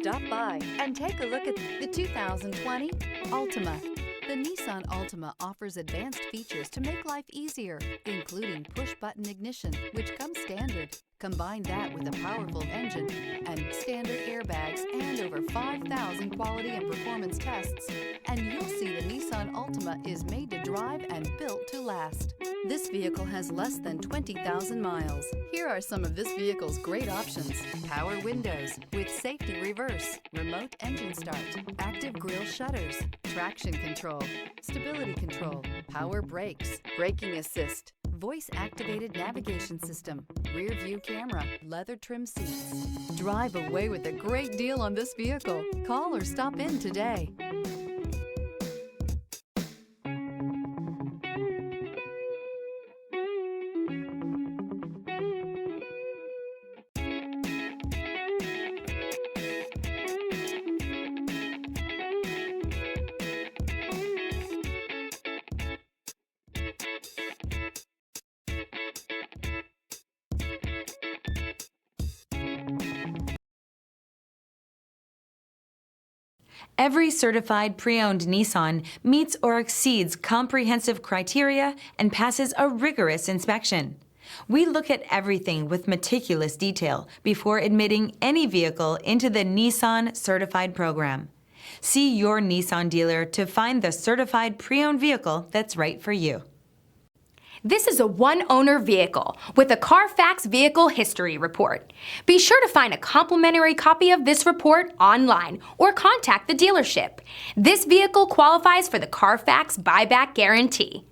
Stop by and take a look at the 2020 Altima. The Nissan Altima offers advanced features to make life easier, including push-button ignition, which comes standard. Combine that with a powerful engine and standard airbags and over 5,000 quality and performance tests, and you'll see the Nissan Altima is made to drive and built to last. This vehicle has less than 20,000 miles. Here are some of this vehicle's great options: power windows with safety reverse, remote engine start, active grille shutters, traction control, stability control, power brakes, braking assist, voice-activated navigation system, rear view camera, leather trim seats. Drive away with a great deal on this vehicle. Call or stop in today. Every certified pre-owned Nissan meets or exceeds comprehensive criteria and passes a rigorous inspection. We look at everything with meticulous detail before admitting any vehicle into the Nissan Certified program. See your Nissan dealer to find the certified pre-owned vehicle that's right for you. This is a one-owner vehicle with a Carfax Vehicle History Report. Be sure to find a complimentary copy of this report online or contact the dealership. This vehicle qualifies for the Carfax Buyback Guarantee.